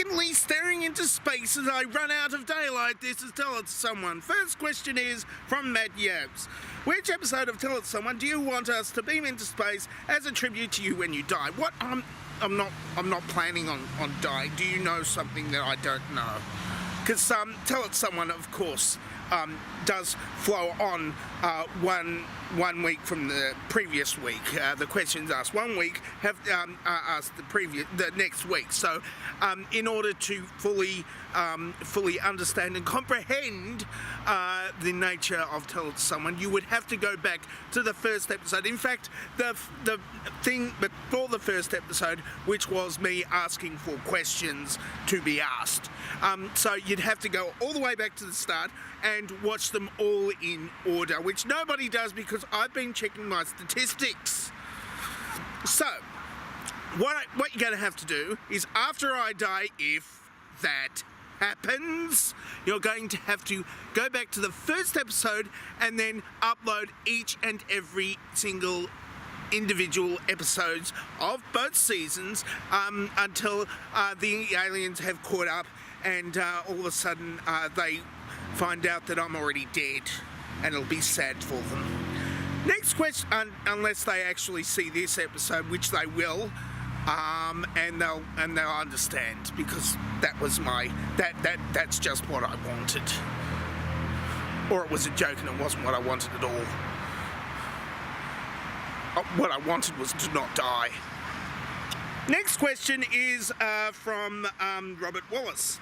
intently staring into space as I run out of daylight. This is Tell It to Someone. First question is from Matt Yabs. Which episode of Tell It to Someone do you want us to beam into space as a tribute to you when you die? What? I'm not planning on dying. Do you know something that I don't know? Because Tell It to Someone, of course, does flow on one week from the previous week. The questions asked one week have asked the next week. So, in order to fully understand and comprehend the nature of Tell It to Someone, you would have to go back to the first episode. In fact, the thing before the first episode, which was me asking for questions to be asked. So you'd have to go all the way back to the start and watch them all in order, which nobody does because I've been checking my statistics. So, what you're going to have to do is, after I die, if that happens, you're going to have to go back to the first episode and then upload each and every single individual episodes of both seasons until the aliens have caught up and all of a sudden they find out that I'm already dead, and it'll be sad for them. Next question, unless they actually see this episode, which they will, and they'll understand, because that was that's just what I wanted, or it was a joke and it wasn't what I wanted at all. What I wanted was to not die. Next question is from Robert Wallace.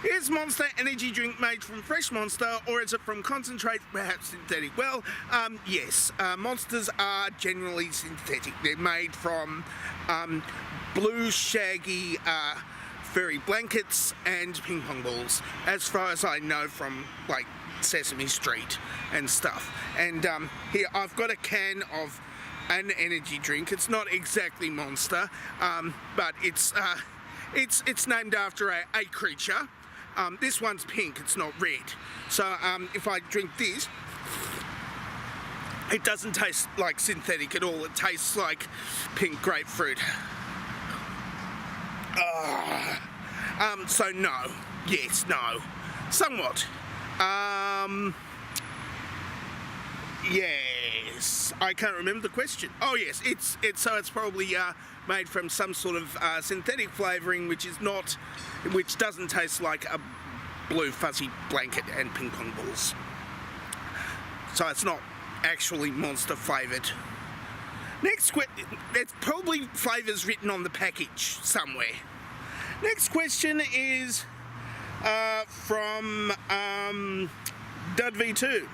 Is Monster energy drink made from fresh Monster, or is it from concentrate, perhaps synthetic? Well, yes, Monsters are generally synthetic. They're made from blue, shaggy furry blankets and ping pong balls, as far as I know from, like, Sesame Street and stuff. And here I've got a can of an energy drink. It's not exactly Monster, but it's named after a creature. This one's pink, it's not red. So if I drink this, it doesn't taste like synthetic at all. It tastes like pink grapefruit. So no. Yes, no. Somewhat. Yes. I can't remember the question. Oh yes, it's probably made from some sort of synthetic flavouring, which doesn't taste like a blue fuzzy blanket and ping pong balls. So it's not actually Monster flavoured. Next question, there's probably flavours written on the package somewhere. Next question is from Dud-V2.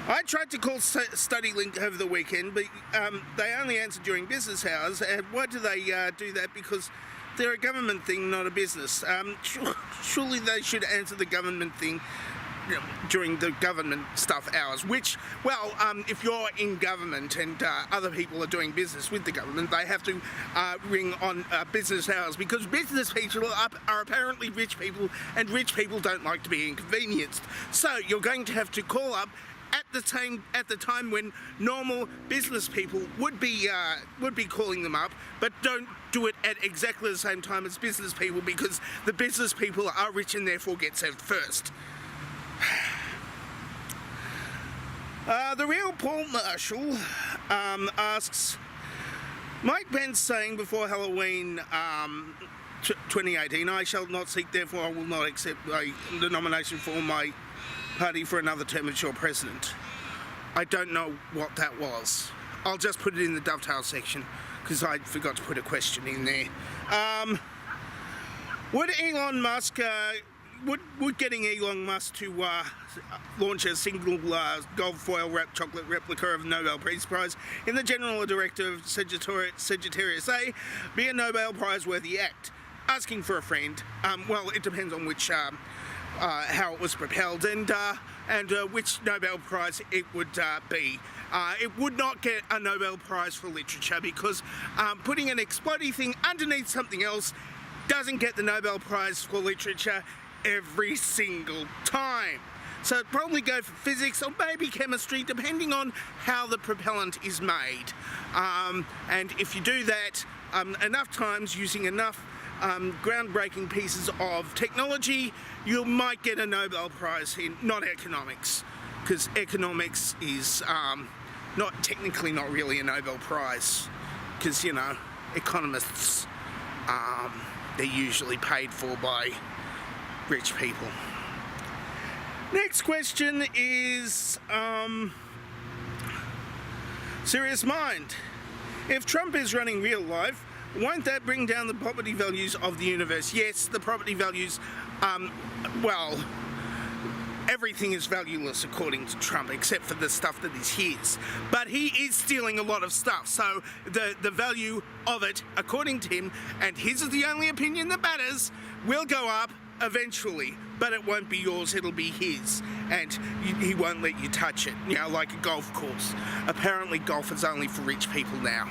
I tried to call Studylink over the weekend, but they only answer during business hours. And why do they do that? Because they're a government thing, not a business. Surely they should answer the government thing during the government stuff hours, which, well, if you're in government and other people are doing business with the government, they have to ring on business hours, because business people are apparently rich people, and rich people don't like to be inconvenienced. So you're going to have to call up at the time when normal business people would be calling them up, but don't do it at exactly the same time as business people, because the business people are rich and therefore get served first. The real Paul Marshall asks, Mike Pence saying before Halloween 2018, I shall not seek, therefore I will not accept the nomination for my party for another term as your president. I don't know what that was. I'll just put it in the dovetail section, because I forgot to put a question in there. Would Elon Musk, would getting Elon Musk to launch a single gold foil wrapped chocolate replica of the Nobel Peace Prize in the General Director of Sagittarius A be a Nobel Prize worthy act? Asking for a friend. Well, it depends on which how it was propelled and which Nobel Prize it would be. It would not get a Nobel Prize for literature, because putting an explodey thing underneath something else doesn't get the Nobel Prize for literature every single time. So it'd probably go for physics or maybe chemistry, depending on how the propellant is made. And if you do that enough times using enough groundbreaking pieces of technology, you might get a Nobel Prize in, not economics, because economics is technically not really a Nobel Prize, because, you know, economists, they're usually paid for by rich people. Next question is Serious Mind. If Trump is running real life, won't that bring down the property values of the universe? Yes, the property values, well, everything is valueless according to Trump, except for the stuff that is his. But he is stealing a lot of stuff, so the value of it, according to him, and his is the only opinion that matters, will go up eventually. But it won't be yours, it'll be his. And he won't let you touch it, you know, like a golf course. Apparently golf is only for rich people now.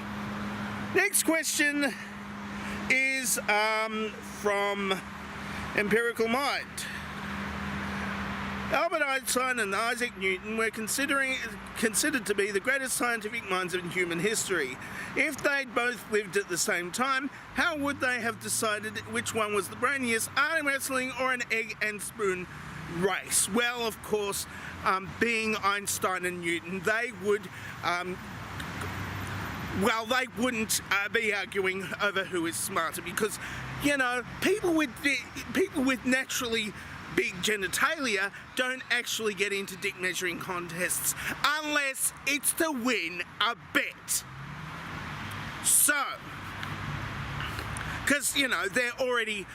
Next question is from Empirical Mind. Albert Einstein and Isaac Newton were considered to be the greatest scientific minds in human history. If they'd both lived at the same time, how would they have decided which one was the brainiest, arm wrestling or an egg and spoon race? Well, of course, being Einstein and Newton, they would, they wouldn't be arguing over who is smarter, because, you know, people with naturally big genitalia don't actually get into dick measuring contests unless it's to win a bet. So, because, you know, they're already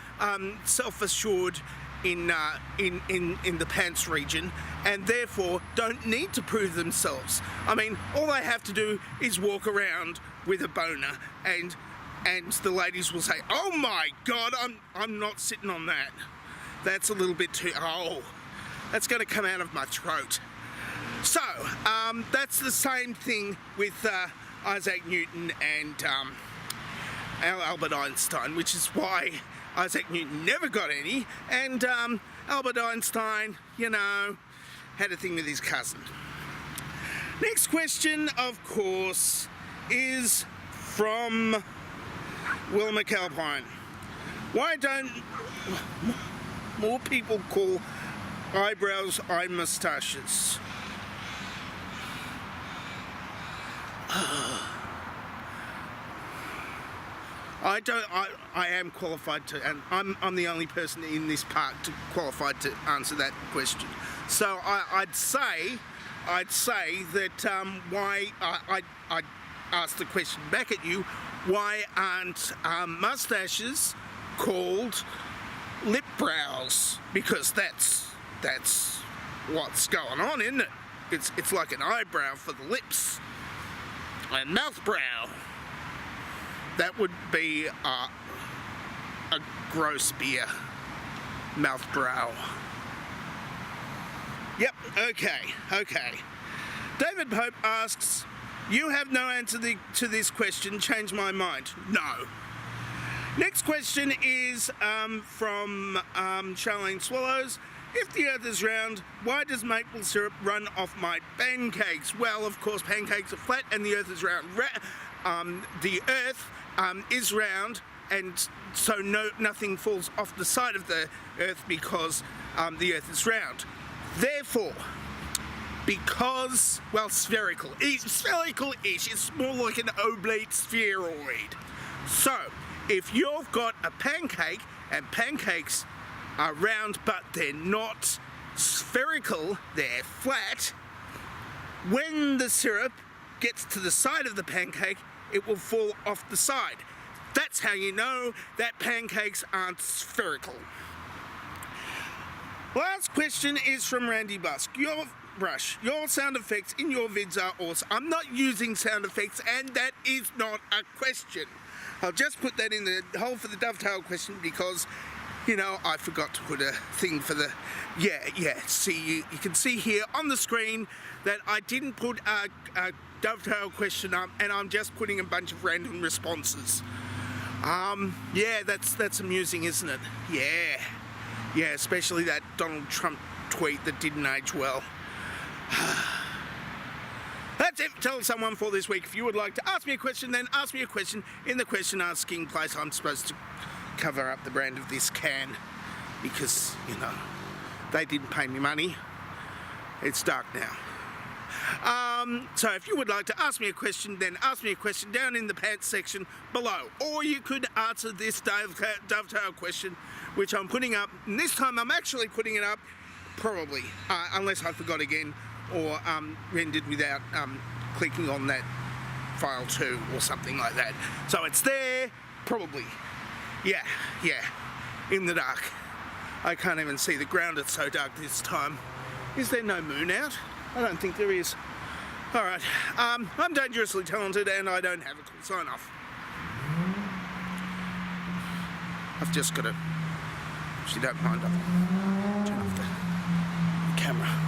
self-assured in the pants region, and therefore don't need to prove themselves. I mean, all they have to do is walk around with a boner, and the ladies will say, "Oh my God, I'm not sitting on that. That's a little bit too, that's going to come out of my throat." So, that's the same thing with Isaac Newton and Albert Einstein, which is why Isaac Newton never got any, and Albert Einstein, you know, had a thing with his cousin. Next question, of course, is from Will McAlpine. Why don't more people call eyebrows eye moustaches? I am qualified to, and I'm the only person in this park qualified to answer that question. So I'd say that why I'd ask the question back at you: why aren't mustaches called lip brows? Because that's what's going on, isn't it? It's like an eyebrow for the lips. And mouth brow. That would be a gross beer. Mouth brow. Yep, okay. David Pope asks, you have no answer to this question, change my mind. No. Next question is from Charlene Swallows. If the earth is round, why does maple syrup run off my pancakes? Well, of course, pancakes are flat and the earth is round. The earth is round, and so nothing falls off the side of the earth because the earth is round. Therefore, because, well, spherical-ish, it's more like an oblate spheroid. So, if you've got a pancake, and pancakes are round but they're not spherical, they're flat, when the syrup gets to the side of the pancake, it will fall off the side. That's how you know that pancakes aren't spherical. Last question is from Randy Busk. Your sound effects in your vids are awesome. I'm not using sound effects, and that is not a question. I'll just put that in the hole for the dovetail question because, you know, I forgot to put a thing for the... Yeah. See, you can see here on the screen that I didn't put a dovetail question up, and I'm just putting a bunch of random responses. Yeah, that's amusing, isn't it? Yeah, especially that Donald Trump tweet that didn't age well. That's it. Tell someone for this week. If you would like to ask me a question, then ask me a question in the question asking place. I'm supposed to cover up the brand of this can because, you know, they didn't pay me money. It's dark now. So if you would like to ask me a question, then ask me a question down in the pants section below. Or you could answer this dovetail question, which I'm putting up. And this time I'm actually putting it up, probably, unless I forgot again, or rendered without clicking on that file 2 or something like that. So it's there, probably. Yeah, in the dark. I can't even see the ground, it's so dark this time. Is there no moon out? I don't think there is. Alright, I'm dangerously talented and I don't have a cool sign off. I've just got to, if you don't mind, I'll turn off the camera.